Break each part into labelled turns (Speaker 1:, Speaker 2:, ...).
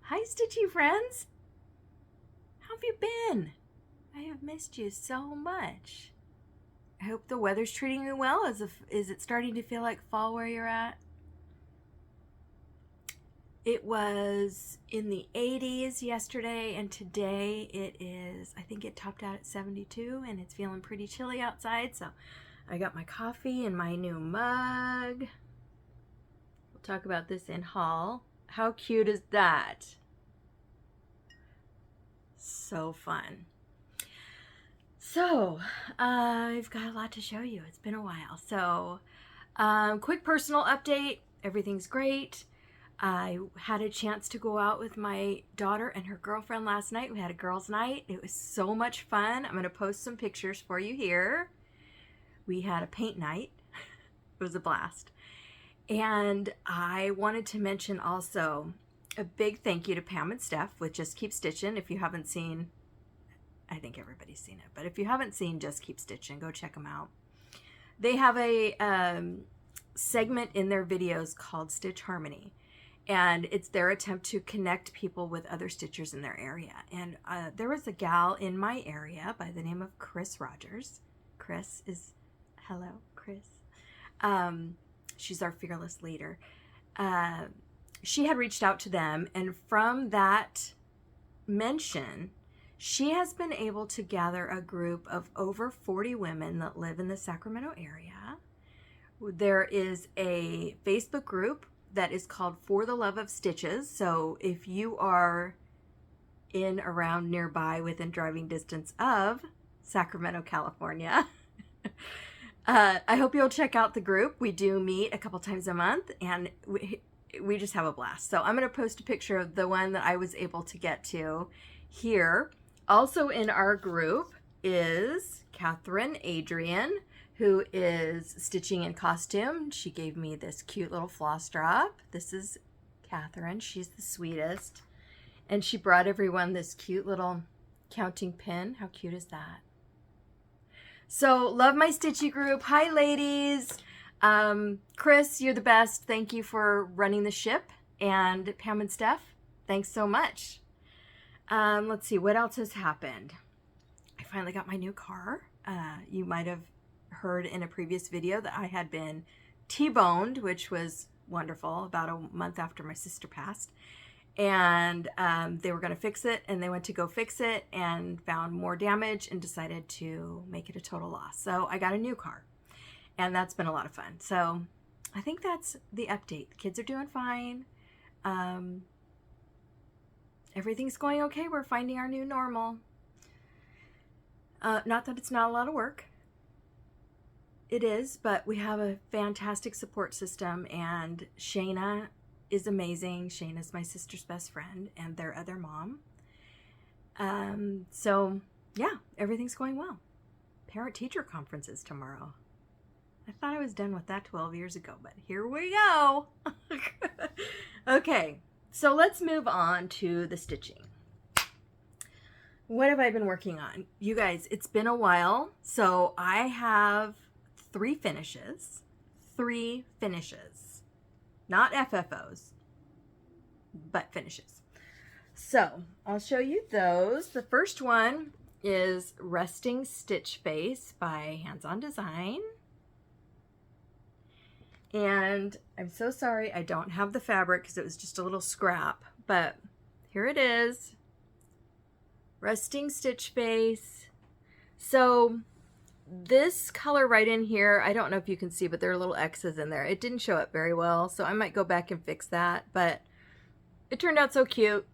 Speaker 1: Hi, Stitchy friends. How have you been? I have missed you so much. I hope the weather's treating you well. Is it starting to feel like fall where you're at? It was in the 80s yesterday, and today it is, I think it topped out at 72, and it's feeling pretty chilly outside, so I got my coffee and my new mug. We'll talk about this in haul. How cute is that? So fun. So, I've got a lot to show you. It's been a while. So, quick personal update. Everything's great. I had a chance to go out with my daughter and her girlfriend last night. We had a girls' night. It was so much fun. I'm going to post some pictures for you here. We had a paint night. It was a blast. And I wanted to mention also a big thank you to Pam and Steph with Just Keep Stitching. If you haven't seen, I think everybody's seen it, but if you haven't seen Just Keep Stitching, go check them out. They have a segment in their videos called Stitch Harmony, and it's their attempt to connect people with other stitchers in their area. And there was a gal in my area by the name of Chris Rogers. Chris is, hello, Chris. She's our fearless leader. She had reached out to them, and from that mention, she has been able to gather a group of over 40 women that live in the Sacramento area. There is a Facebook group that is called For the Love of Stitches. So if you are in, around, nearby, within driving distance of Sacramento, California, I hope you'll check out the group. We do meet a couple times a month, and we just have a blast. So I'm going to post a picture of the one that I was able to get to here. Also in our group is Catherine Adrian, who is stitching in costume. She gave me this cute little floss drop. This is Catherine. She's the sweetest. And she brought everyone this cute little counting pin. How cute is that? So, love my Stitchy group. Hi, ladies. Chris, you're the best. Thank you for running the ship. And Pam and Steph, thanks so much. Let's see, what else has happened? I finally got my new car. You might have heard in a previous video that I had been T-boned, which was wonderful, about a month after my sister passed. And they were going to fix it, and they went to go fix it and found more damage and decided to make it a total loss. So I got a new car, and that's been a lot of fun. So I think that's the update. The kids are doing fine. Everything's going okay. We're finding our new normal. Not that it's not a lot of work. It is, but we have a fantastic support system, and Shayna is amazing. Shayna's my sister's best friend and their other mom. So yeah, everything's going well. Parent-teacher conferences tomorrow. I thought I was done with that 12 years ago, but here we go. Okay, so let's move on to the stitching. What have I been working on? You guys, it's been a while. So I have 3 finishes. 3 finishes. Not FFOs, but finishes. So I'll show you those. The first one is Resting Stitch Face by Hands On Design. And I'm so sorry I don't have the fabric because it was just a little scrap, but here it is. Resting Stitch Face. So this color right in here, I don't know if you can see, but there are little X's in there. It didn't show up very well, so I might go back and fix that, but it turned out so cute.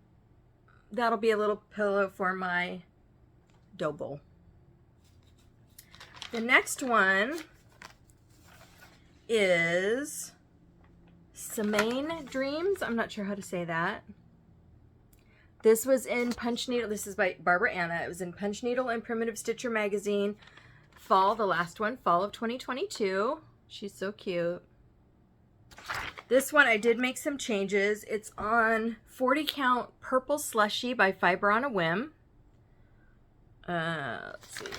Speaker 1: That'll be a little pillow for my dough bowl. The next one is Samain Dreams. I'm not sure how to say that. This was in Punch Needle. This is by Barbara Anna. It was in Punch Needle and Primitive Stitcher magazine. Fall, the last one, fall of 2022. She's so cute. This one, I did make some changes. It's on 40 count Purple Slushy by Fiber on a Whim. Let's see.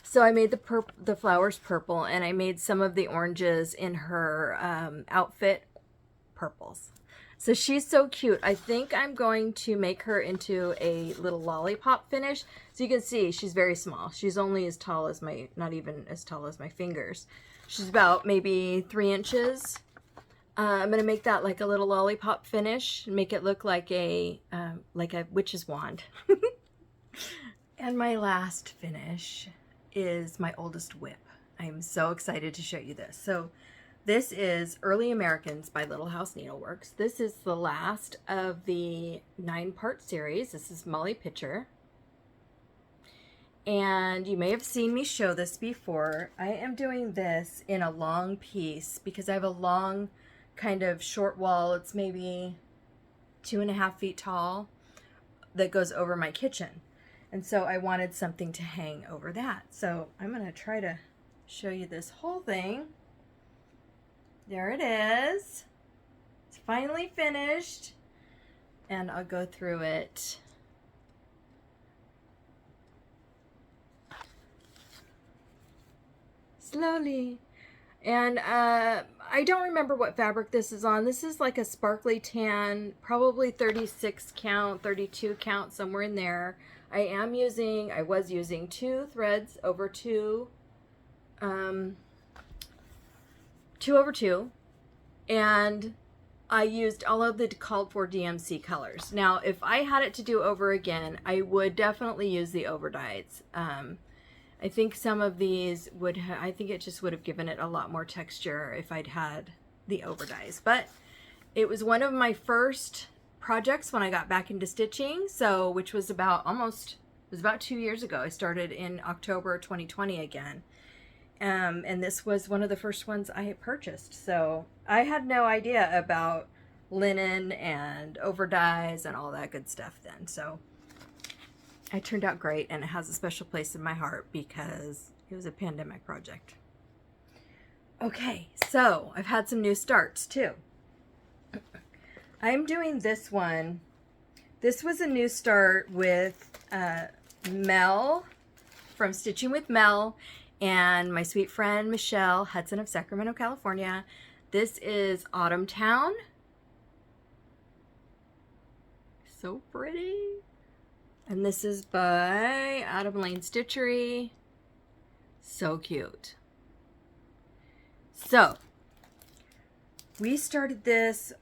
Speaker 1: So I made the flowers purple, and I made some of the oranges in her outfit purples. So she's so cute. I think I'm going to make her into a little lollipop finish. So you can see she's very small. She's only as tall as not even as tall as my fingers. She's about maybe 3 inches. I'm going to make that like a little lollipop finish and make it look like a witch's wand. And my last finish is my oldest whip. I'm so excited to show you this. So this is Early Americans by Little House Needleworks. This is the last of the 9-part series. This is Molly Pitcher. And you may have seen me show this before. I am doing this in a long piece because I have a long kind of short wall. It's maybe 2.5 feet tall that goes over my kitchen. And so I wanted something to hang over that. So I'm going to try to show you this whole thing. There it is. It's finally finished. And I'll go through it. Slowly. And I don't remember what fabric this is on. This is like a sparkly tan, probably 36 count, 32 count, somewhere in there. I was using 2 threads over 2, 2 over 2, and I used all of the called for DMC colors. Now, if I had it to do over again, I would definitely use the overdyes. I think some of these I think it just would have given it a lot more texture if I'd had the overdyes. But it was one of my first projects when I got back into stitching, which was about 2 years ago. I started in October 2020 again. And this was one of the first ones I had purchased. So I had no idea about linen and overdyes and all that good stuff then. So it turned out great, and it has a special place in my heart because it was a pandemic project. Okay, so I've had some new starts too. I'm doing this one. This was a new start with Mel from Stitching with Mel and my sweet friend Michelle Hudson of Sacramento, California. This is Autumn Town. So pretty. And this is by Autumn Lane Stitchery. So cute. So we started this,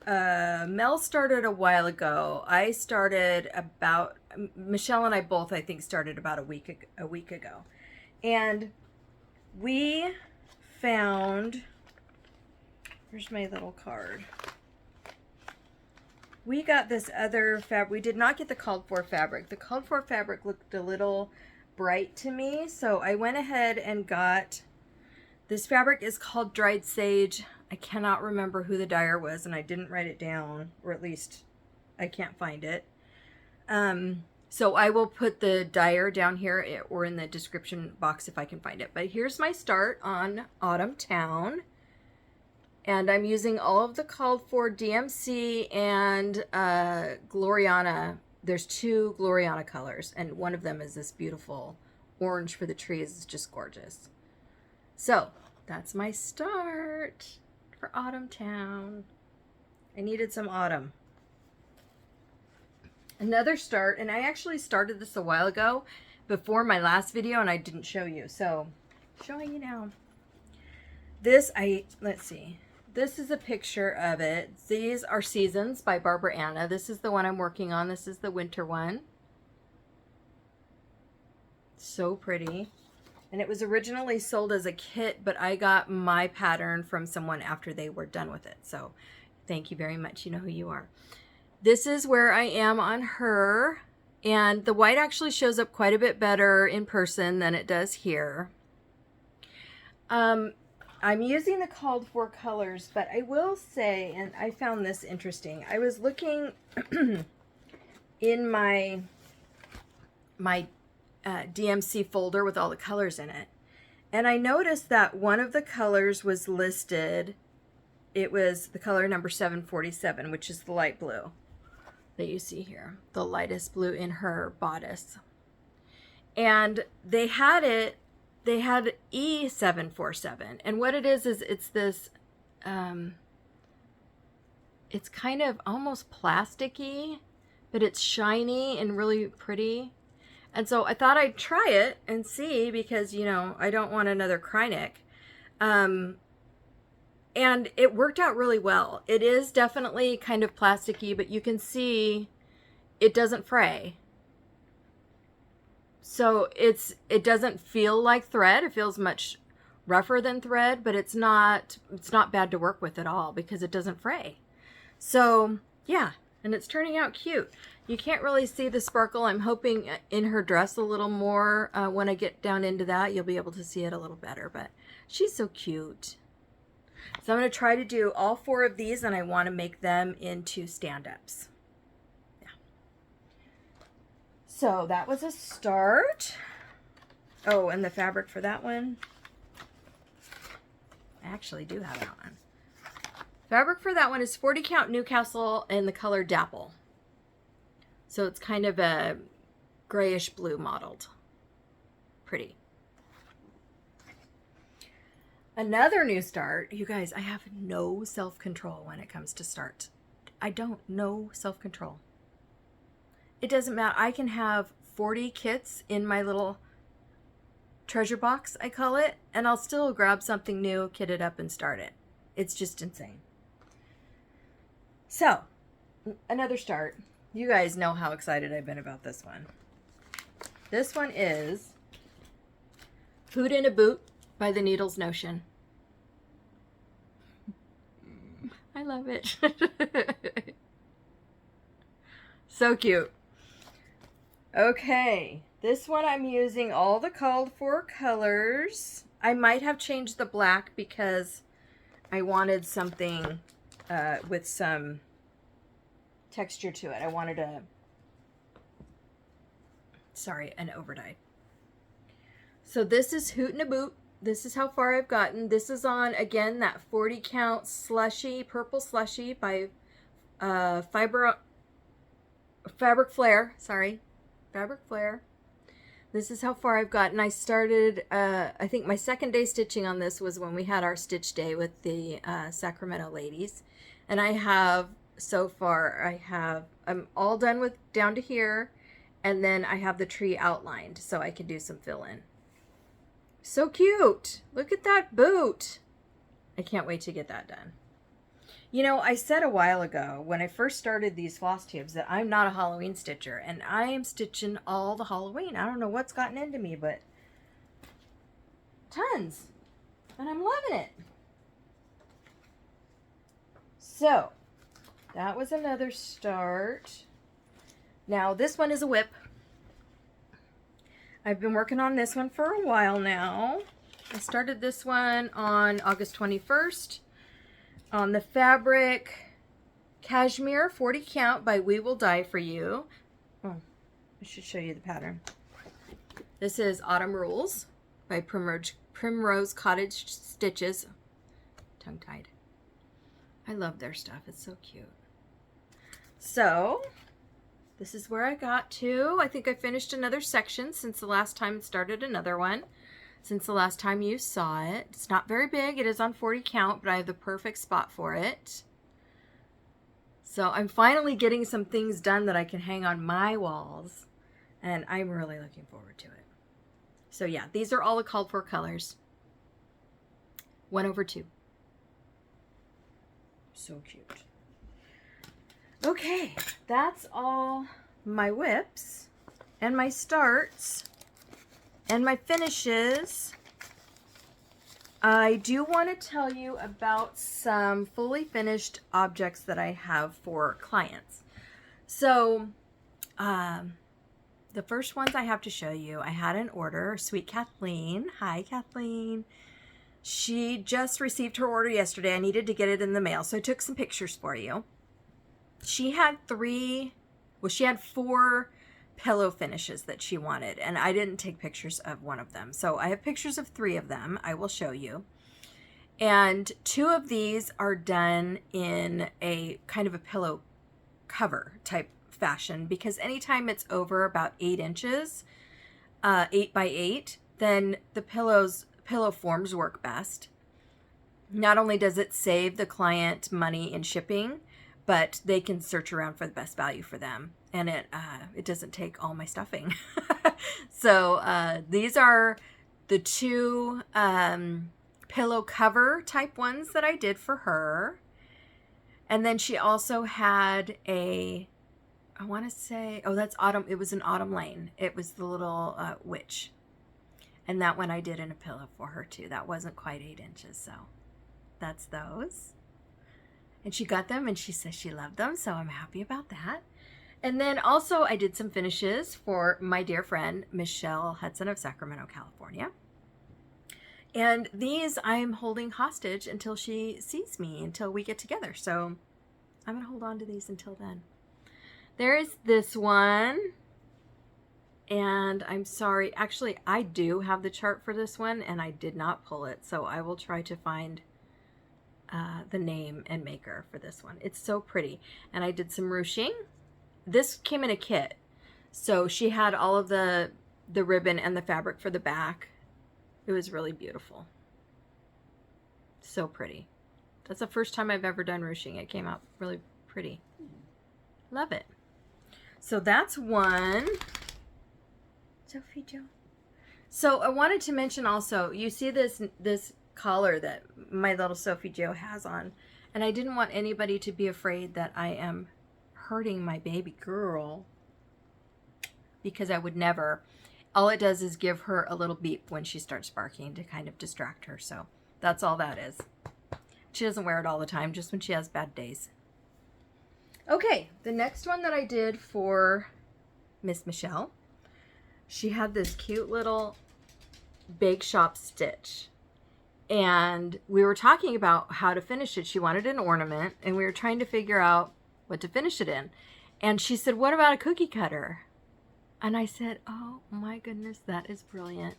Speaker 1: Mel started a while ago. I started about, Michelle and I both, I think, started about a week ago. And we found, here's my little card. We got this other fabric. We did not get the called for fabric. The called for fabric looked a little bright to me, so I went ahead and got, this fabric is called Dried Sage. I cannot remember who the dyer was, and I didn't write it down, or at least I can't find it. So I will put the dyer down here or in the description box if I can find it. But here's my start on Autumn Town. And I'm using all of the called for DMC and Gloriana. There's 2 Gloriana colors, and one of them is this beautiful orange for the trees. It's just gorgeous. So that's my start for Autumn Town. I needed some autumn. Another start, and I actually started this a while ago before my last video, and I didn't show you. So showing you now. This, let's see. This is a picture of it. These are Seasons by Barbara Anna. This is the one I'm working on. This is the winter one. So pretty. And it was originally sold as a kit, but I got my pattern from someone after they were done with it. So thank you very much. You know who you are. This is where I am on her. And the white actually shows up quite a bit better in person than it does here. I'm using the called for colors, but I will say, and I found this interesting. I was looking in my DMC folder with all the colors in it, and I noticed that one of the colors was listed. It was the color number 747, which is the light blue that you see here, the lightest blue in her bodice. And they had E747, and what it is it's this It's kind of almost plasticky, but it's shiny and really pretty. And so I thought I'd try it and see, because, you know, I don't want another cry neck. And it worked out really well. It is definitely kind of plasticky, but you can see it doesn't fray. So it doesn't feel like thread. It feels much rougher than thread, but it's not bad to work with at all because it doesn't fray. So yeah, and it's turning out cute. You can't really see the sparkle. I'm hoping in her dress a little more. When I get down into that, you'll be able to see it a little better, but she's so cute. So I'm going to try to do all 4 of these, and I want to make them into stand-ups. Yeah. So that was a start. Oh, and the fabric for that one, I actually do have that one. Fabric for that one is 40 count Newcastle in the color Dapple. So it's kind of a grayish blue mottled. Pretty. Another new start. You guys, I have no self-control when it comes to start. I don't know self-control. It doesn't matter. I can have 40 kits in my little treasure box, I call it, and I'll still grab something new, kit it up, and start it. It's just insane. So, another start. You guys know how excited I've been about this one. This one is Hoot in a Boot by the Needles Notion. I love it. So cute. Okay, this one I'm using all the called for colors. I might have changed the black because I wanted something with some texture to it. I wanted an overdye. So this is Hoot in a Boot. This is how far I've gotten. This is on, again, that 40 count slushy, purple slushy by Fabric Flare. Sorry, Fabric Flare. This is how far I've gotten. I started, I think my second day stitching on this was when we had our stitch day with the Sacramento ladies. And I have, so far, I'm all done with down to here. And then I have the tree outlined so I can do some fill-in. So cute. Look at that boot. I can't wait to get that done. You know, I said a while ago when I first started these floss tubes that I'm not a Halloween stitcher, and I am stitching all the Halloween. I don't know what's gotten into me, but tons. And I'm loving it. So, that was another start. Now, this one is a whip. I've been working on this one for a while now. I started this one on August 21st on the fabric Cashmere 40 count by We Will Die For You. Oh, I should show you the pattern. This is Autumn Rules by Primrose Cottage Stitches. Tongue-tied. I love their stuff. It's so cute. So, this is where I got to. I think I finished another section since the last time, started another one. Since the last time you saw it. It's not very big. It is on 40 count, but I have the perfect spot for it. So I'm finally getting some things done that I can hang on my walls. And I'm really looking forward to it. So yeah, these are all the called for colors. 1/2. So cute. Okay, that's all my whips and my starts and my finishes. I do want to tell you about some fully finished objects that I have for clients. So, the first ones I have to show you, I had an order, Sweet Kathleen. Hi, Kathleen. She just received her order yesterday. I needed to get it in the mail, so I took some pictures for you. She had 4 pillow finishes that she wanted, and I didn't take pictures of one of them. So I have pictures of 3 of them. I will show you. And 2 of these are done in a kind of a pillow cover type fashion, because anytime it's over about 8 inches, 8 by 8, then the pillow forms work best. Not only does it save the client money in shipping, but they can search around for the best value for them, and it doesn't take all my stuffing. So these are the two pillow cover type ones that I did for her. And then she also had a, I want to say, oh, that's Autumn. It was an Autumn Lane. It was the little witch. And that one I did in a pillow for her too. That wasn't quite 8 inches. So that's those. And she got them and she says she loved them. So I'm happy about that. And then also I did some finishes for my dear friend, Michelle Hudson of Sacramento, California. And these I'm holding hostage until she sees me, until we get together. So I'm going to hold on to these until then. There is this one. And I'm sorry. Actually, I do have the chart for this one and I did not pull it. So I will try to find the name and maker for this one. It's so pretty. And I did some ruching. This came in a kit. So she had all of the ribbon and the fabric for the back. It was really beautiful. So pretty. That's the first time I've ever done ruching. It came out really pretty. Love it. So that's one. Sophie Jo. So I wanted to mention also, you see this collar that my little Sophie Jo has on, and I didn't want anybody to be afraid that I am hurting my baby girl, because I would never. All it does is give her a little beep when she starts barking to kind of distract her. So that's all that is. She doesn't wear it all the time, just when she has bad days. Okay, the next one that I did for Miss Michelle, she had this cute little bake shop stitch. And we were talking about how to finish it. She wanted an ornament, and we were trying to figure out what to finish it in. And she said, what about a cookie cutter? And I said, oh my goodness, that is brilliant.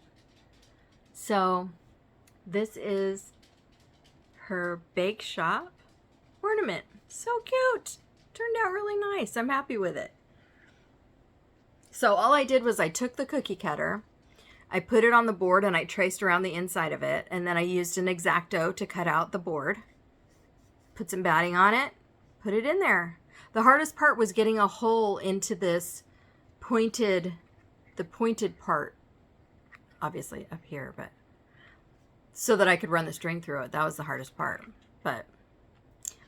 Speaker 1: So this is her bake shop ornament. So cute. Turned out really nice. I'm happy with it. So all I did was I took the cookie cutter, I put it on the board, and I traced around the inside of it. And then I used an X-Acto to cut out the board, put some batting on it, put it in there. The hardest part was getting a hole into this pointed part, obviously up here, but so that I could run the string through it. That was the hardest part. But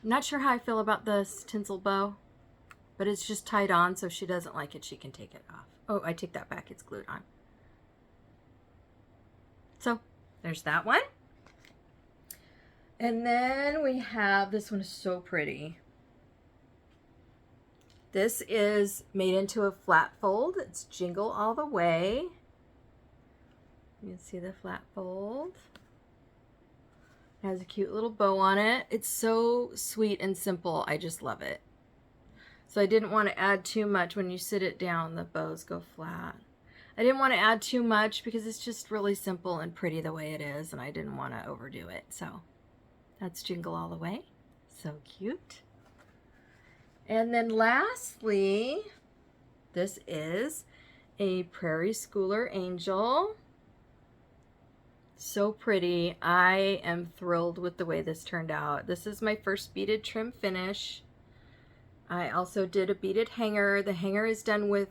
Speaker 1: I'm not sure how I feel about this tinsel bow, but it's just tied on, so if she doesn't like it, she can take it off. Oh, I take that back. It's glued on. So there's that one. And then we have, this one is so pretty. This is made into a flat fold. It's Jingle All the Way. You can see the flat fold. It has a cute little bow on it. It's so sweet and simple. I just love it. So I didn't want to add too much. When you sit it down, the bows go flat. I didn't want to add too much because it's just really simple and pretty the way it is, and I didn't want to overdo it. So that's Jingle All the Way. So cute. And then lastly, this is a Prairie Schooler Angel. So pretty. I am thrilled with the way this turned out. This is my first beaded trim finish. I also did a beaded hanger. The hanger is done with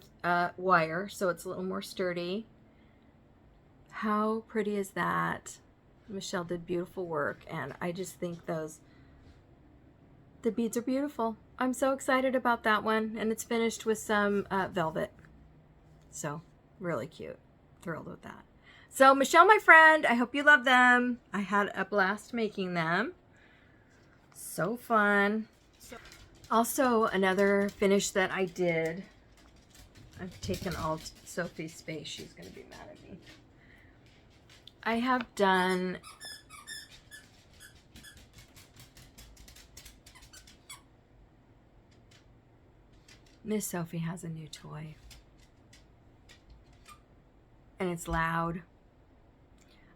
Speaker 1: wire, so it's a little more sturdy. How pretty is that? Michelle did beautiful work, and I just think the beads are beautiful. I'm so excited about that one, and it's finished with some velvet. So really cute. Thrilled with that. So Michelle, my friend, I hope you love them. I had a blast making them. So fun. Also, another finish that I did. I've taken all of Sophie's space. She's going to be mad at me. I have done Miss Sophie has a new toy. And it's loud.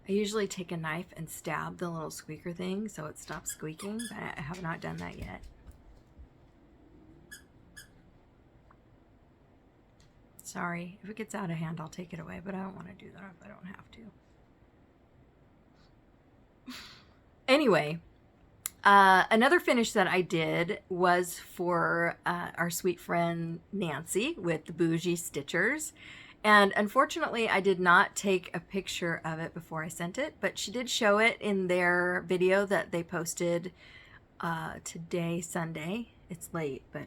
Speaker 1: I usually take a knife and stab the little squeaker thing so it stops squeaking, but I have not done that yet. Sorry, if it gets out of hand, I'll take it away, but I don't want to do that if I don't have to. Anyway, Another finish that I did was for our sweet friend Nancy with the Bougie Stitchers. And unfortunately, I did not take a picture of it before I sent it, but she did show it in their video that they posted today, Sunday. It's late, but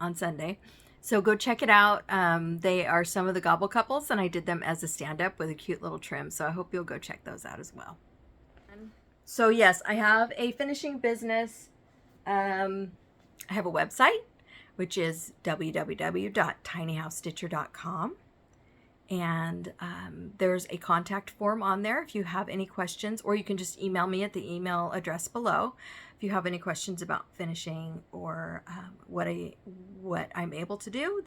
Speaker 1: on Sunday. So go check it out. They are some of the Gobble Couples, and I did them as a stand-up with a cute little trim. So I hope you'll go check those out as well. So yes, I have a finishing business. I have a website, which is www.tinyhousestitcher.com. And there's a contact form on there if you have any questions, or you can just email me at the email address below if you have any questions about finishing or what I'm able to do.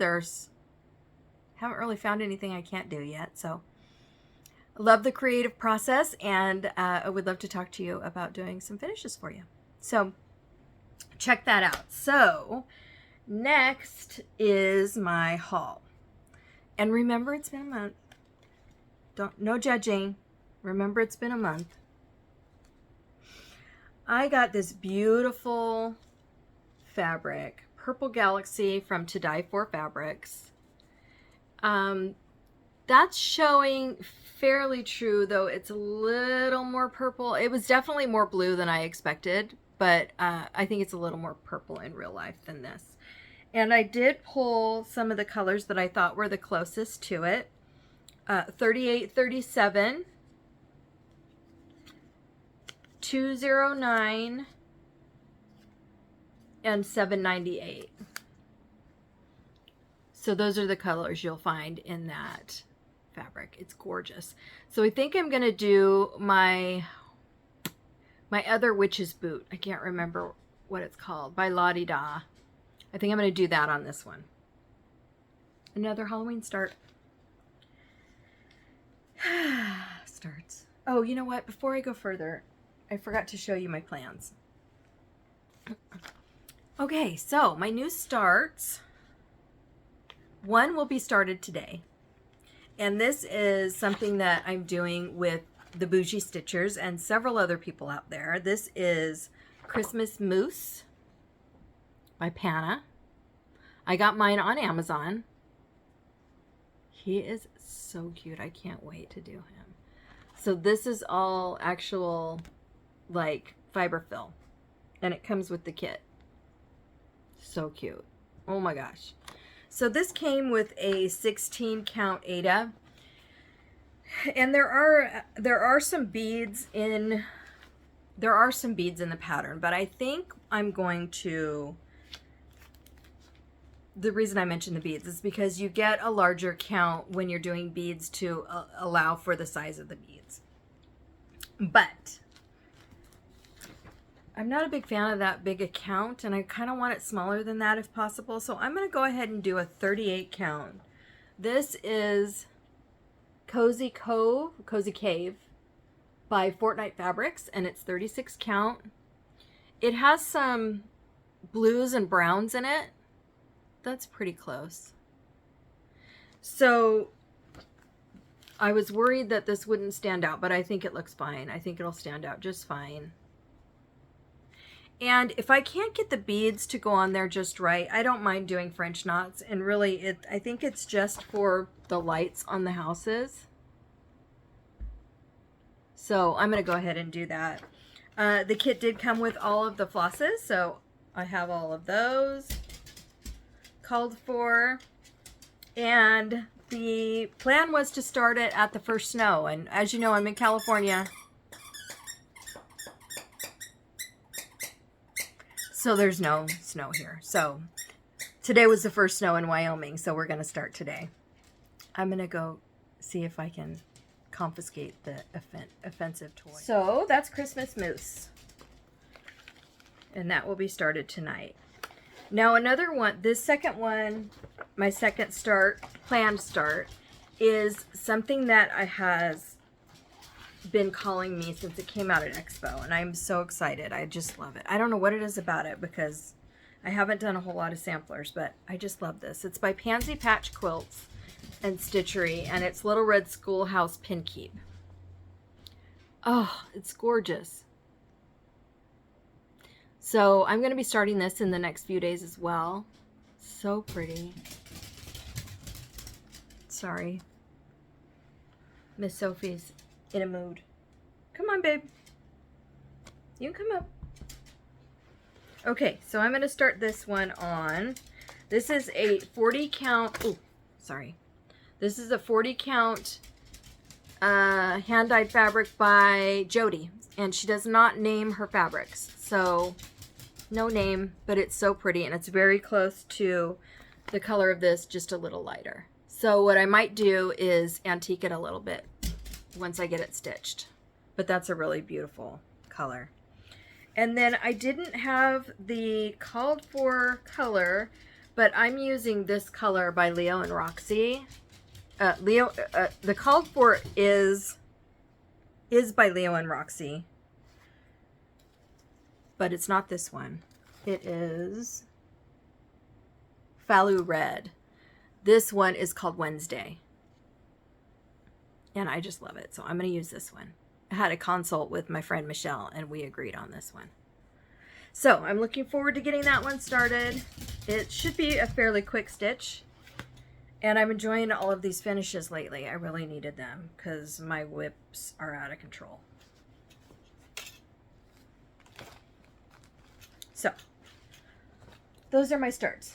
Speaker 1: Haven't really found anything I can't do yet, so I love the creative process, and I would love to talk to you about doing some finishes for you. So check that out. So next is my haul. And remember, it's been a month. No judging. Remember, it's been a month. I got this beautiful fabric, Purple Galaxy from To Die For Fabrics. That's showing fairly true, though it's a little more purple. It was definitely more blue than I expected, but I think it's a little more purple in real life than this. And I did pull some of the colors that I thought were the closest to it. 3837, 209, and 798. So those are the colors you'll find in that fabric. It's gorgeous. So I think I'm going to do my other witch's boot. I can't remember what it's called, by Lottie Da. I think I'm going to do that on this one. Another Halloween start. Starts. Oh, you know what? Before I go further, I forgot to show you my plans. Okay, so my new starts. One will be started today. And this is something that I'm doing with the Bougie Stitchers and several other people out there. This is Christmas Mousse by Panna. I got mine on Amazon. He is so cute. I can't wait to do him. So this is all actual like fiber fill, and it comes with the kit. So cute. Oh my gosh. So this came with a 16 count Aida, and there are some beads in the pattern, but I think I'm going to, the reason I mentioned the beads is because you get a larger count when you're doing beads to allow for the size of the beads. But I'm not a big fan of that big a count, and I kind of want it smaller than that if possible. So I'm going to go ahead and do a 38 count. This is Cozy Cave by Fortnite Fabrics, and it's 36 count. It has some blues and browns in it. That's pretty close. So I was worried that this wouldn't stand out, but I think it looks fine. I think it'll stand out just fine. And if I can't get the beads to go on there just right, I don't mind doing French knots. And really, I think it's just for the lights on the houses. So I'm going to go ahead and do that. The kit did come with all of the flosses, so I have all of those called for. And the plan was to start it at the first snow. And as you know, I'm in California. So there's no snow here. So today was the first snow in Wyoming, so we're going to start today. I'm going to go see if I can confiscate the offensive toy. So that's Christmas Mousse. And that will be started tonight. Now another one, this second one, my second planned start, is something that has been calling me since it came out at Expo, and I'm so excited. I just love it. I don't know what it is about it because I haven't done a whole lot of samplers, but I just love this. It's by Pansy Patch Quilts and Stitchery, and it's Little Red Schoolhouse Pin Keep. Oh, it's gorgeous. So I'm going to be starting this in the next few days as well. So pretty. Sorry. Miss Sophie's in a mood. Come on, babe. You can come up. Okay, so I'm going to start this one on. This is a 40 count. Oh, sorry. This is a 40 count hand-dyed fabric by Jody. And she does not name her fabrics. So, no name, but it's so pretty. And it's very close to the color of this, just a little lighter. So what I might do is antique it a little bit once I get it stitched. But that's a really beautiful color. And then I didn't have the called for color, but I'm using this color by Leo and Roxy. The called for is by Leo and Roxy, but it's not this one. It is Fallow Red. This one is called Wednesday, and I just love it, so I'm going to use this one. I had a consult with my friend Michelle, and we agreed on this one. So I'm looking forward to getting that one started. It should be a fairly quick stitch, and I'm enjoying all of these finishes lately. I really needed them because my whips are out of control. So those are my starts,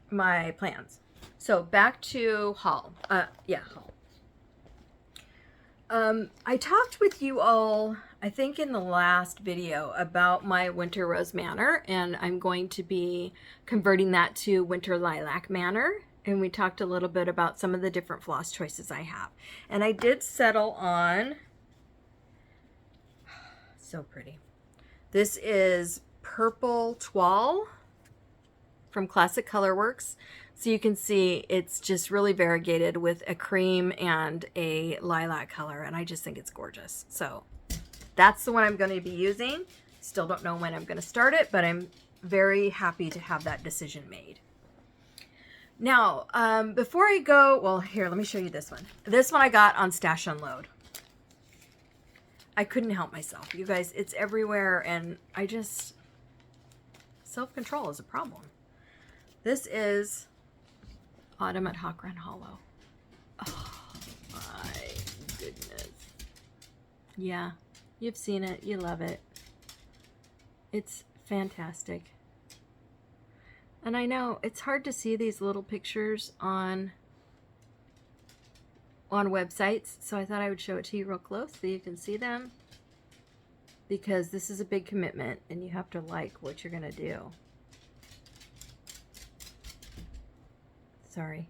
Speaker 1: my plans. So back to haul. Haul. I talked with you all, I think in the last video, about my Winter Rose Manor, and I'm going to be converting that to Winter Lilac Manor. And we talked a little bit about some of the different floss choices I have. And I did settle on, so pretty. This is Purple Toile from Classic Colorworks. So you can see it's just really variegated with a cream and a lilac color, and I just think it's gorgeous. So that's the one I'm going to be using. Still don't know when I'm going to start it, but I'm very happy to have that decision made. Now, before I go, well, here, let me show you this one. This one I got on Stash Unload. I couldn't help myself. You guys, it's everywhere, and I just, self-control is a problem. This is Autumn at Hawk Run Hollow. Oh my goodness. Yeah, you've seen it. You love it. It's fantastic. And I know it's hard to see these little pictures on websites, so I thought I would show it to you real close so you can see them, because this is a big commitment and you have to like what you're gonna do. Sorry.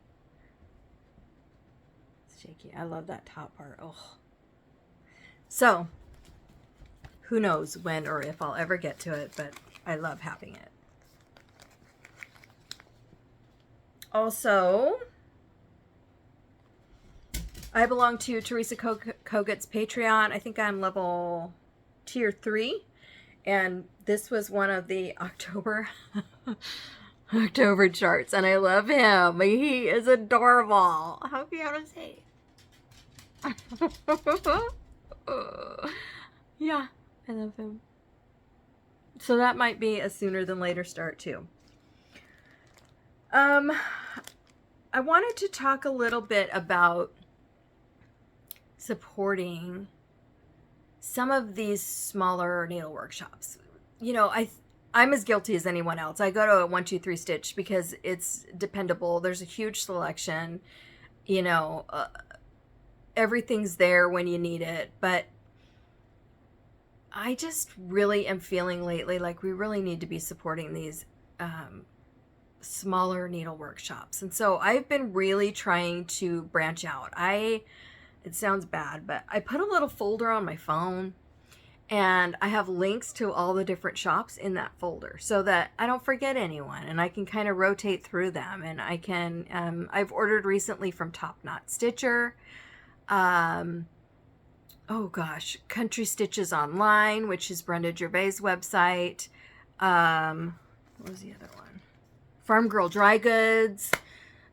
Speaker 1: It's shaky. I love that top part. Oh. So, who knows when or if I'll ever get to it, but I love having it. Also, I belong to Teresa Koget's Patreon. I think I'm level tier 3, and this was one of the October charts, and I love him. He is adorable. How can you say? Yeah, I love him. So that might be a sooner than later start too. I wanted to talk a little bit about supporting some of these smaller needle workshops. You know, I'm as guilty as anyone else. I go to a 1, 2, 3 Stitch because it's dependable. There's a huge selection. You know, everything's there when you need it. But I just really am feeling lately like we really need to be supporting these smaller needle workshops. And so I've been really trying to branch out. It sounds bad, but I put a little folder on my phone, and I have links to all the different shops in that folder so that I don't forget anyone, and I can kind of rotate through them. And I can, I've ordered recently from Top Knot Stitcher, oh gosh, Country Stitches Online, which is Brenda Gervais' website. What was the other one? Farm Girl Dry Goods.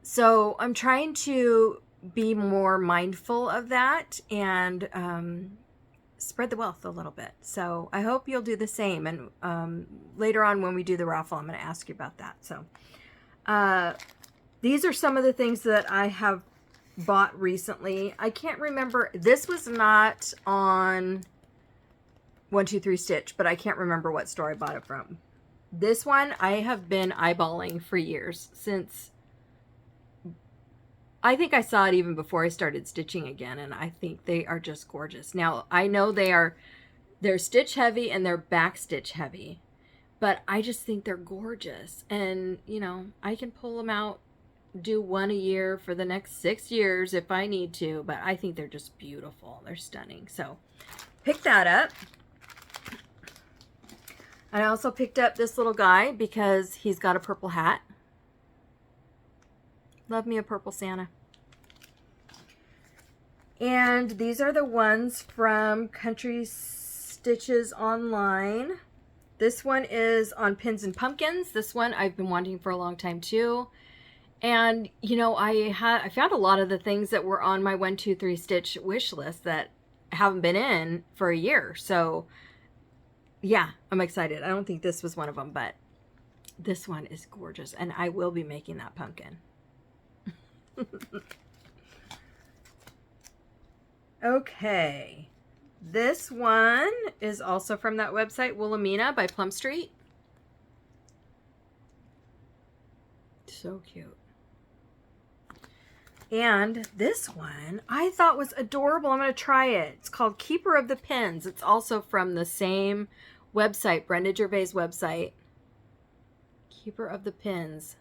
Speaker 1: So I'm trying to be more mindful of that and spread the wealth a little bit. So I hope you'll do the same. And later on when we do the raffle, I'm going to ask you about that. So these are some of the things that I have bought recently. I can't remember. This was not on 123 Stitch, but I can't remember what store I bought it from. This one I have been eyeballing for years, since I think I saw it even before I started stitching again, and I think they are just gorgeous. Now, I know they're stitch heavy and they're back stitch heavy, but I just think they're gorgeous. And, you know, I can pull them out, do one a year for the next 6 years if I need to, but I think they're just beautiful. They're stunning. So, pick that up. I also picked up this little guy because he's got a purple hat. Love me a purple Santa. And these are the ones from Country Stitches Online. This one is on Pins and Pumpkins. This one I've been wanting for a long time too. And, you know, I found a lot of the things that were on my 123 Stitch wish list that haven't been in for a year. So, yeah, I'm excited. I don't think this was one of them, but this one is gorgeous. And I will be making that pumpkin. Okay. This one is also from that website, Wilhelmina by Plum Street. So cute. And this one I thought was adorable. I'm going to try it. It's called Keeper of the Pins. It's also from the same website, Brenda Gervais' website. Keeper of the Pins.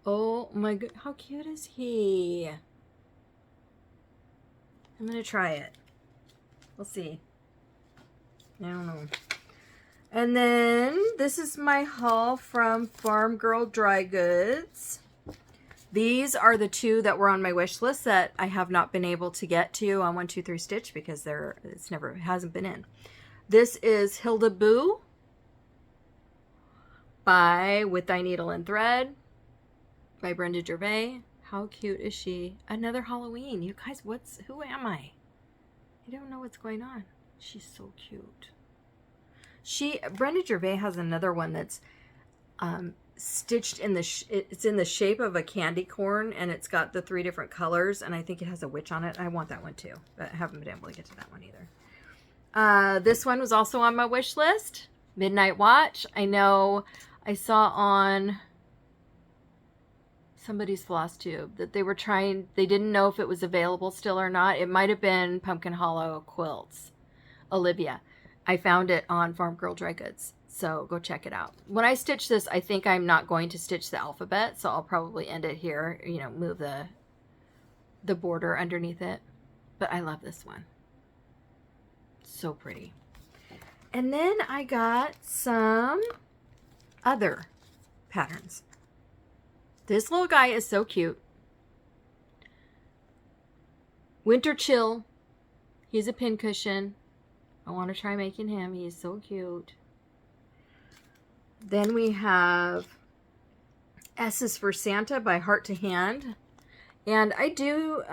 Speaker 1: Oh my god, how cute is he? I'm going to try it. We'll see. I don't know. And then this is my haul from Farm Girl Dry Goods. These are the two that were on my wish list that I have not been able to get to on 123 Stitch because it hasn't been in. This is Hilda Boo by With Thy Needle and Thread by Brenda Gervais. How cute is she? Another Halloween. You guys, who am I? I don't know what's going on. She's so cute. Brenda Gervais has another one that's stitched in it's in the shape of a candy corn, and it's got the 3 different colors, and I think it has a witch on it. I want that one too, but I haven't been able to get to that one either. This one was also on my wish list. Midnight Watch. I know I saw on somebody's Flosstube that they didn't know if it was available still or not. It might have been Pumpkin Hollow Quilts. Olivia. I found it on Farm Girl Dry Goods, so go check it out. When I stitch this, I think I'm not going to stitch the alphabet, so I'll probably end it here, you know, move the border underneath it. But I love this one. So pretty. And then I got some other patterns. This little guy is so cute. Winter Chill. He's a pincushion. I want to try making him. He is so cute. Then we have S is for Santa by Heart to Hand. And I do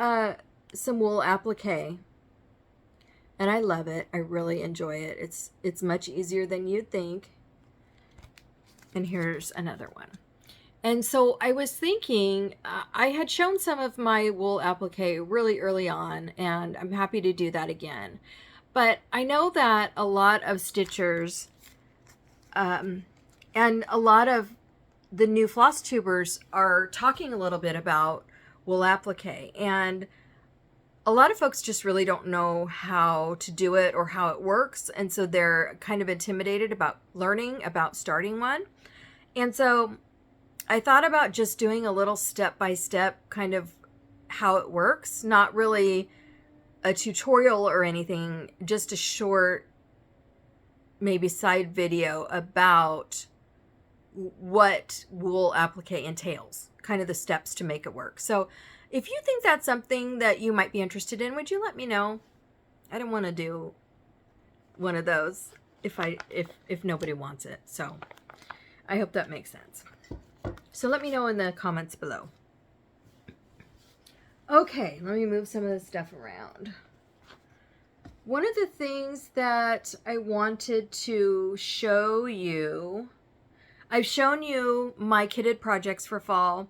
Speaker 1: some wool applique. And I love it. I really enjoy it. It's much easier than you'd think. And here's another one. And so I was thinking, I had shown some of my wool applique really early on, and I'm happy to do that again. But I know that a lot of stitchers and a lot of the new floss tubers are talking a little bit about wool applique. And a lot of folks just really don't know how to do it or how it works. And so they're kind of intimidated about learning, about starting one. And so I thought about just doing a little step-by-step kind of how it works. Not really a tutorial or anything, just a short, maybe side video about what wool applique entails, kind of the steps to make it work. So if you think that's something that you might be interested in, would you let me know? I don't want to do one of those if nobody wants it. So I hope that makes sense. So let me know in the comments below. Okay, let me move some of this stuff around. One of the things that I wanted to show you, I've shown you my kitted projects for fall.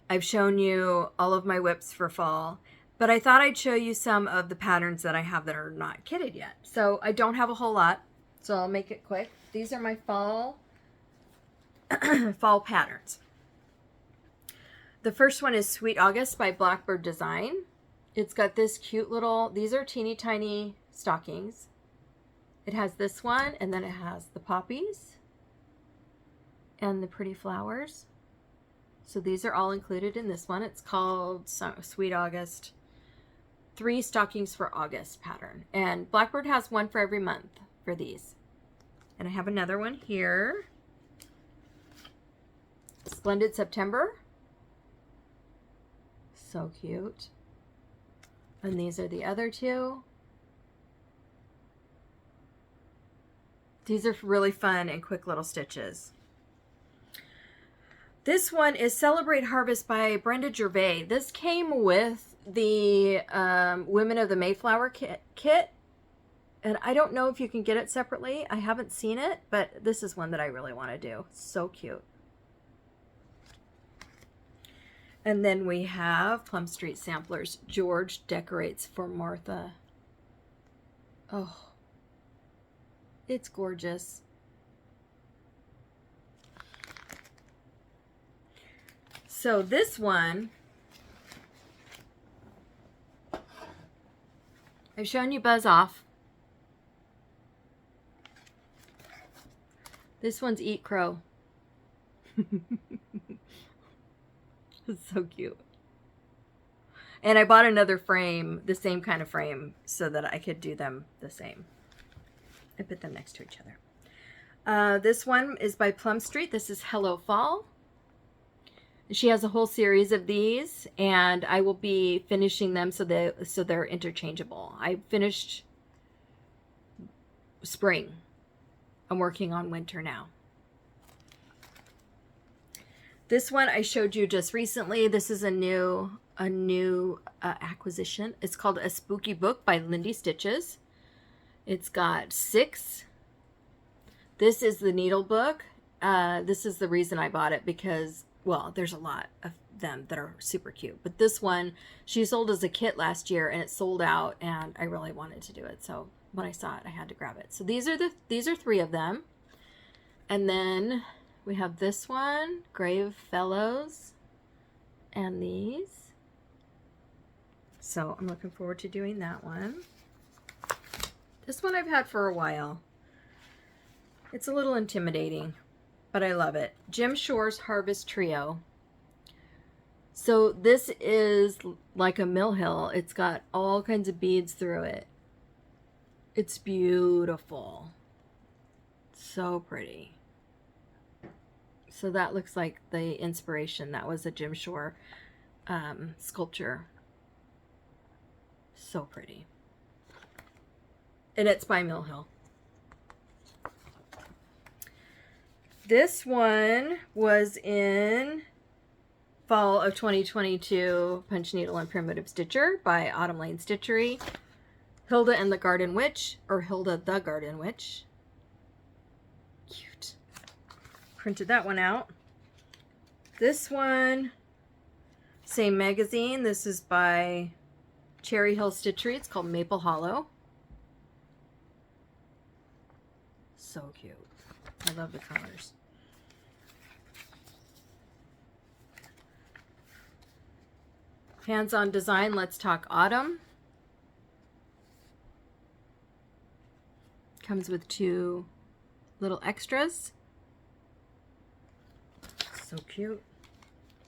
Speaker 1: I've shown you all of my whips for fall, but I thought I'd show you some of the patterns that I have that are not kitted yet. So I don't have a whole lot, so I'll make it quick. These are my fall fall patterns. The first one is Sweet August by Blackbird Design. It's got this cute little, these are teeny tiny stockings. It has this one, and then it has the poppies and the pretty flowers. So these are all included in this one. It's called Sweet August 3 Stockings for August pattern. And Blackbird has one for every month for these. And I have another one here. Splendid September. So cute. And these are the other two. These are really fun and quick little stitches. This one is Celebrate Harvest by Brenda Gervais. This came with the Women of the Mayflower kit. And I don't know if you can get it separately. I haven't seen it, but this is one that I really want to do. So cute. And then we have Plum Street Samplers. George decorates for Martha. Oh, it's gorgeous. So this one, I've shown you Buzz Off. This one's Eat Crow. It's so cute. And I bought another frame, the same kind of frame, so that I could do them the same. I put them next to each other. This one is by Plum Street. This is Hello Fall. She has a whole series of these, and I will be finishing them so they're interchangeable. I finished spring. I'm working on winter now. This one I showed you just recently. This is a new acquisition. It's called A Spooky Book by Lindy Stitches. It's got 6. This is the needle book. This is the reason I bought it because, well, there's a lot of them that are super cute. But this one, she sold as a kit last year and it sold out, and I really wanted to do it. So when I saw it, I had to grab it. So these are 3 of them. And then we have this one, Grave Fellows, and these. So I'm looking forward to doing that one. This one I've had for a while. It's a little intimidating, but I love it. Jim Shore's Harvest Trio. So this is like a mill hill. It's got all kinds of beads through it. It's beautiful. So pretty. So that looks like the inspiration. That was a Jim Shore sculpture. So pretty. And it's by Mill Hill. This one was in fall of 2022, Punch Needle and Primitive Stitcher by Autumn Lane Stitchery. Hilda and the Garden Witch, or Hilda the Garden Witch. Cute. Printed that one out. This one, same magazine. This is by Cherry Hill Stitchery. It's called Maple Hollow. So cute. I love the colors. Hands-on Design, Let's Talk Autumn. Comes with 2 little extras. So cute.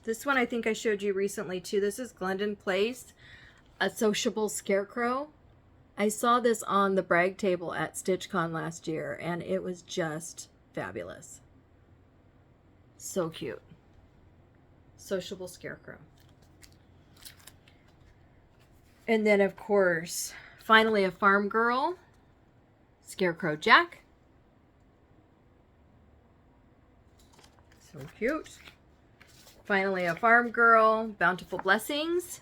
Speaker 1: This one I think I showed you recently too. This is Glendon Place, A Sociable Scarecrow. I saw this on the brag table at StitchCon last year, and it was just fabulous. So cute. Sociable Scarecrow. And then, of course, Finally a Farm Girl, Scarecrow Jack. So cute. Finally a Farm Girl, Bountiful Blessings.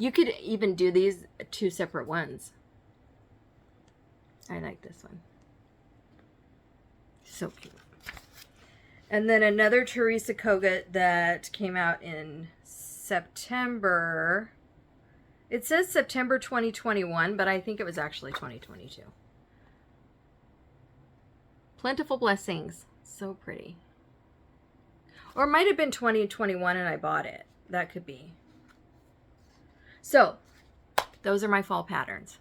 Speaker 1: You could even do these 2 separate ones. I like this one. So cute. And then another Teresa Kogut that came out in September. It says September 2021, but I think it was actually 2022. Plentiful Blessings. So pretty. Or it might have been 2021 and I bought it. That could be. So, those are my fall patterns.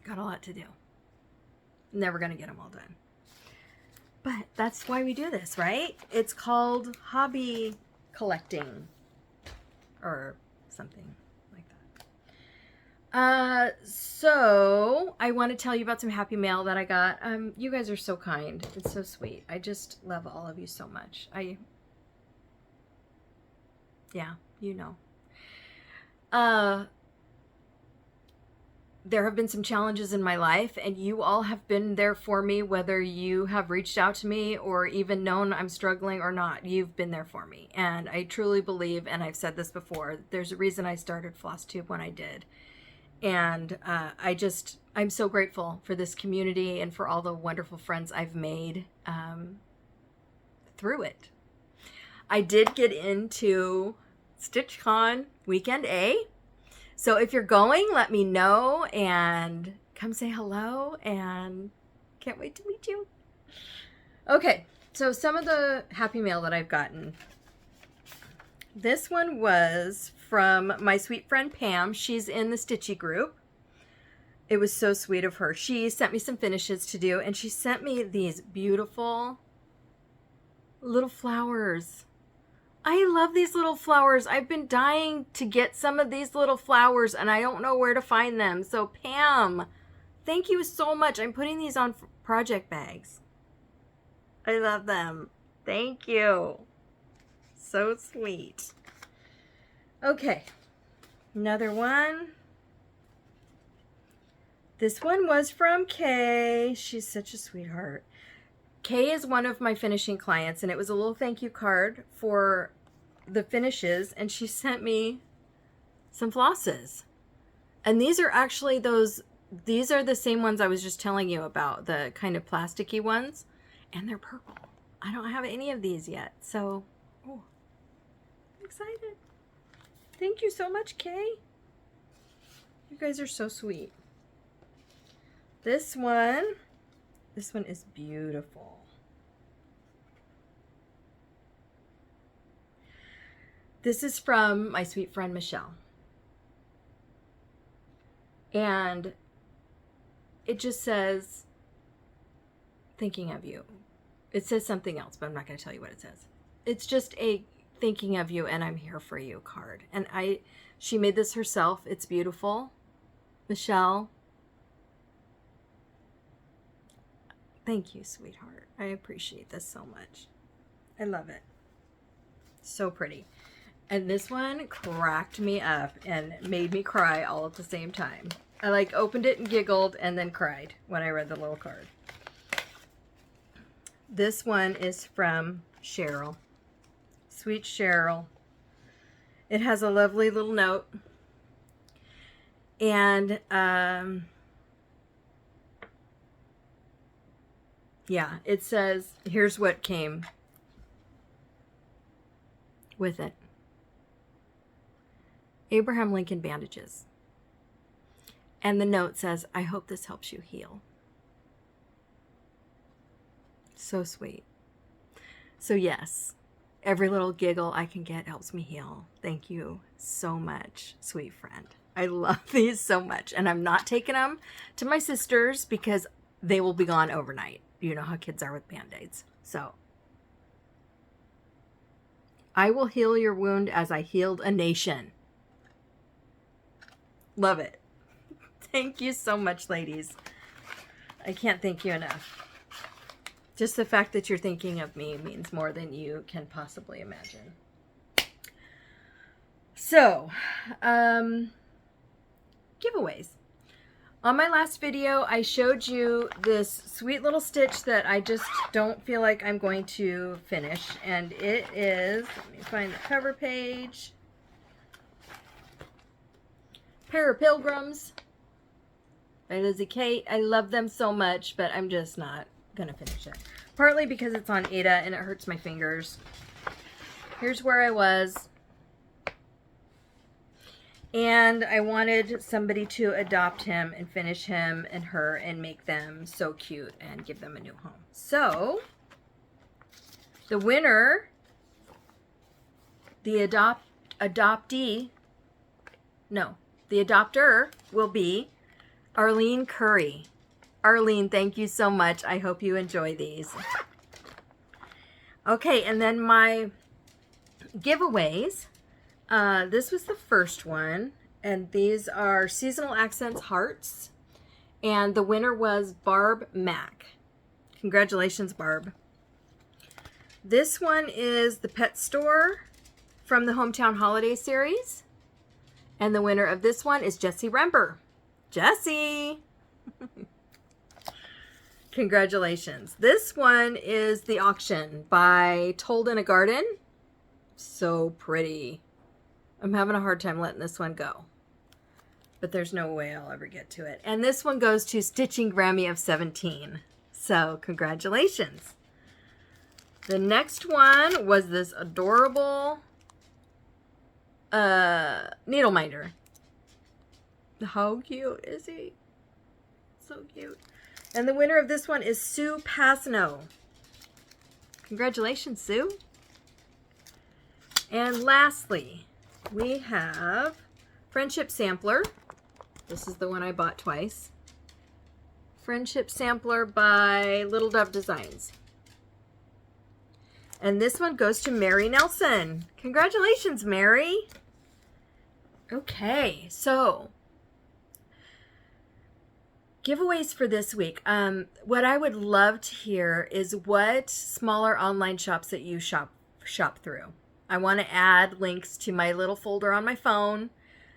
Speaker 1: Got a lot to do. Never going to get them all done. But that's why we do this, right? It's called hobby collecting. Or something like that. So, I want to tell you about some happy mail that I got. You guys are so kind. It's so sweet. I just love all of you so much. Yeah, you know. There have been some challenges in my life, and you all have been there for me, whether you have reached out to me or even known I'm struggling or not. You've been there for me, and I truly believe, and I've said this before, there's a reason I started FLOSSTUBE when I did. And I'm so grateful for this community and for all the wonderful friends I've made through it. I did get into StitchCon Weekend A. So if you're going, let me know and come say hello, and can't wait to meet you. Okay, so some of the happy mail that I've gotten. This one was from my sweet friend Pam. She's in the Stitchy group. It was so sweet of her. She sent me some finishes to do, and she sent me these beautiful little flowers. I love these little flowers. I've been dying to get some of these little flowers, and I don't know where to find them. So Pam, thank you so much. I'm putting these on project bags. I love them. Thank you. So sweet. Okay, another one. This one was from Kay. She's such a sweetheart. Kay is one of my finishing clients, and it was a little thank you card for the finishes, and she sent me some flosses. And these are actually these are the same ones I was just telling you about, the kind of plasticky ones, and they're purple. I don't have any of these yet, so I'm excited. Thank you so much, Kay. You guys are so sweet. This one is beautiful. This is from my sweet friend Michelle. And it just says, thinking of you. It says something else, but I'm not going to tell you what it says. It's just a thinking of you and I'm here for you card. And she made this herself. It's beautiful. Michelle, thank you, sweetheart. I appreciate this so much. I love it. So pretty. And this one cracked me up and made me cry all at the same time. I opened it and giggled and then cried when I read the little card. This one is from Cheryl. Sweet Cheryl. It has a lovely little note. And yeah, it says, here's what came with it. Abraham Lincoln bandages. And the note says, I hope this helps you heal. So sweet. So yes, every little giggle I can get helps me heal. Thank you so much, sweet friend. I love these so much. And I'm not taking them to my sisters because they will be gone overnight. You know how kids are with Band-Aids. So I will heal your wound as I healed a nation. Love it. Thank you so much, ladies. I can't thank you enough. Just the fact that you're thinking of me means more than you can possibly imagine. So, giveaways. On my last video, I showed you this sweet little stitch that I just don't feel like I'm going to finish. And it is, let me find the cover page. pair of Pilgrims by Lizzie Kate. I love them so much, but I'm just not going to finish it. Partly because it's on Ada and it hurts my fingers. Here's where I was. And I wanted somebody to adopt him and finish him and her and make them so cute and give them a new home. So, the winner, the adopter will be Arlene Curry. Arlene, thank you so much. I hope you enjoy these. Okay, and then my giveaways. This was the first one, and these are Seasonal Accents Hearts, and the winner was Barb Mack. Congratulations, Barb. This one is the Pet Store from the Hometown Holiday Series, and the winner of this one is Jessie Rember. Jessie! Congratulations. This one is the auction by Told in a Garden. So pretty. I'm having a hard time letting this one go, but there's no way I'll ever get to it. And this one goes to Stitching Grammy of 17. So congratulations. The next one was this adorable needle minder. How cute is he? So cute. And the winner of this one is Sue Pasno. Congratulations, Sue. And lastly, we have Friendship Sampler. This is the one I bought twice. Friendship Sampler by Little Dove Designs. And this one goes to Mary Nelson. Congratulations, Mary. Okay, so giveaways for this week. What I would love to hear is what smaller online shops that you shop through. I want to add links to my little folder on my phone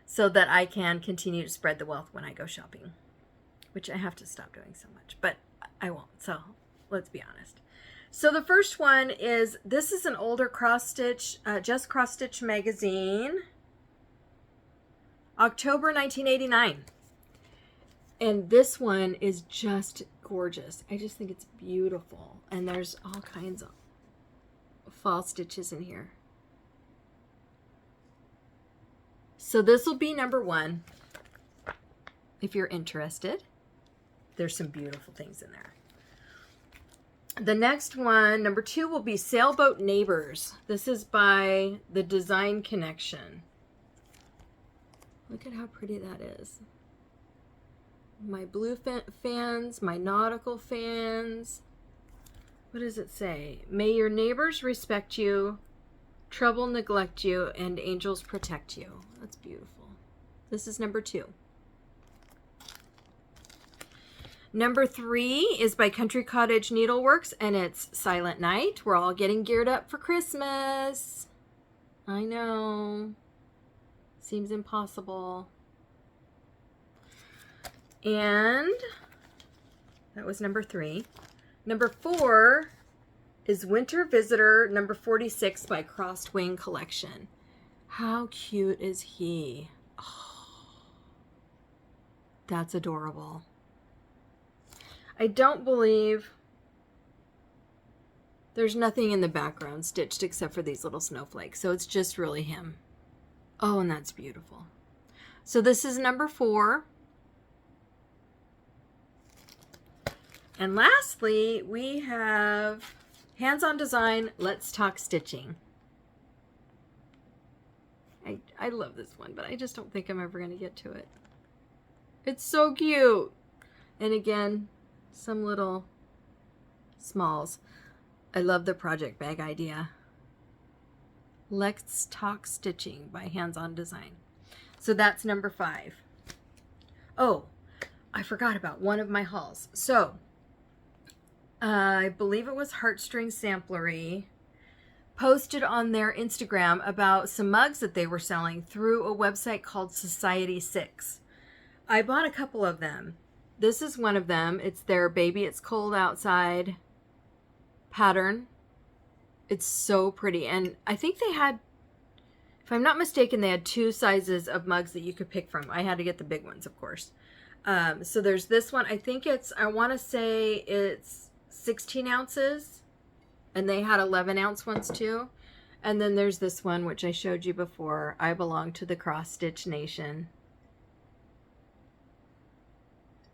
Speaker 1: so that I can continue to spread the wealth when I go shopping, which I have to stop doing so much, but I won't. So let's be honest. So the first one is, this is an older cross stitch, Just Cross Stitch magazine, October 1989. And this one is just gorgeous. I just think it's beautiful. And there's all kinds of fall stitches in here. So this will be number one if you're interested. There's some beautiful things in there. The next one, number two, will be Sailboat Neighbors. This is by the Design Connection. Look at how pretty that is. My blue fans, my nautical fans. What does it say? May your neighbors respect you, trouble neglect you, and angels protect you. That's beautiful. This is number two. Number three is by Country Cottage Needleworks, and it's Silent Night. We're all getting geared up for Christmas. I know. Seems impossible. And that was number three. Number four is Winter Visitor number 46 by Crossed Wing Collection. How cute is he? Oh, that's adorable. I don't believe there's nothing in the background stitched except for these little snowflakes. So it's just really him. Oh, and that's beautiful. So this is number four. And lastly, we have Hands-On Design, Let's Talk Stitching. I love this one, but I just don't think I'm ever going to get to it. It's so cute. And again, some little smalls. I love the project bag idea. Let's Talk Stitching by Hands-On Design. So that's number five. Oh, I forgot about one of my hauls. So, I believe it was HEARTSTRINGS Samplery posted on their Instagram about some mugs that they were selling through a website called Society 6. I bought a couple of them. This is one of them. It's their Baby It's Cold Outside pattern. It's so pretty. And I think they had If I'm not mistaken, they had 2 sizes of mugs that you could pick from. I had to get the big ones, of course. So there's this one. I think it's, I want to say it's 16 ounces. And they had 11-ounce ones too. And then there's this one, which I showed you before. I belong to the cross stitch nation.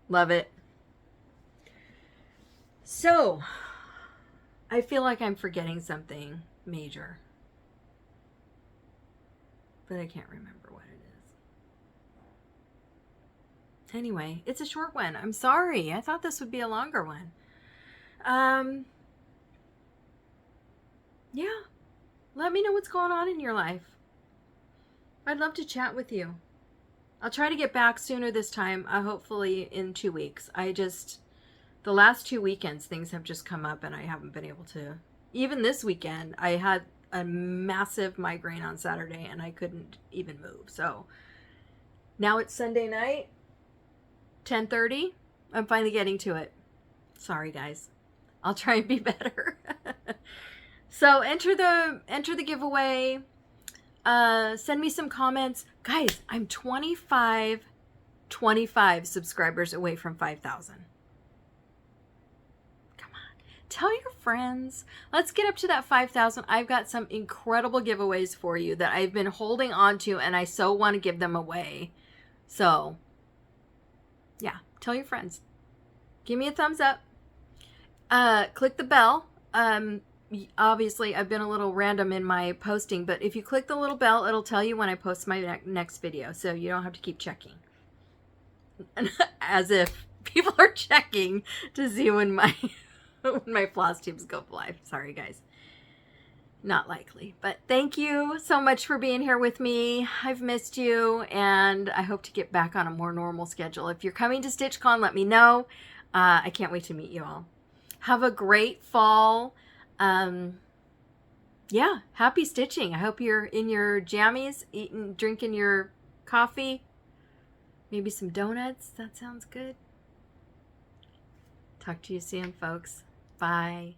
Speaker 1: Love it. So, I feel like I'm forgetting something major. But I can't remember what it is. Anyway, it's a short one. I'm sorry. I thought this would be a longer one. Yeah. Let me know what's going on in your life. I'd love to chat with you. I'll try to get back sooner this time, hopefully in 2 weeks. The last 2 weekends, things have just come up and I haven't been able to. Even this weekend, I had a massive migraine on Saturday and I couldn't even move. So now it's Sunday night, 10:30. I'm finally getting to it. Sorry, guys. I'll try and be better. So enter the giveaway. Send me some comments. Guys, I'm 25 subscribers away from 5,000. Come on. Tell your friends. Let's get up to that 5,000. I've got some incredible giveaways for you that I've been holding on to and I so want to give them away. So, yeah, tell your friends. Give me a thumbs up. Click the bell. Obviously, I've been a little random in my posting, but if you click the little bell, it'll tell you when I post my next video, so you don't have to keep checking. As if people are checking to see when my floss tubes go live. Sorry, guys. Not likely, but thank you so much for being here with me. I've missed you, and I hope to get back on a more normal schedule. If you're coming to StitchCon, let me know. I can't wait to meet you all. Have a great fall. Yeah, happy stitching. I hope you're in your jammies, drinking your coffee, maybe some donuts. That sounds good. Talk to you soon, folks. Bye.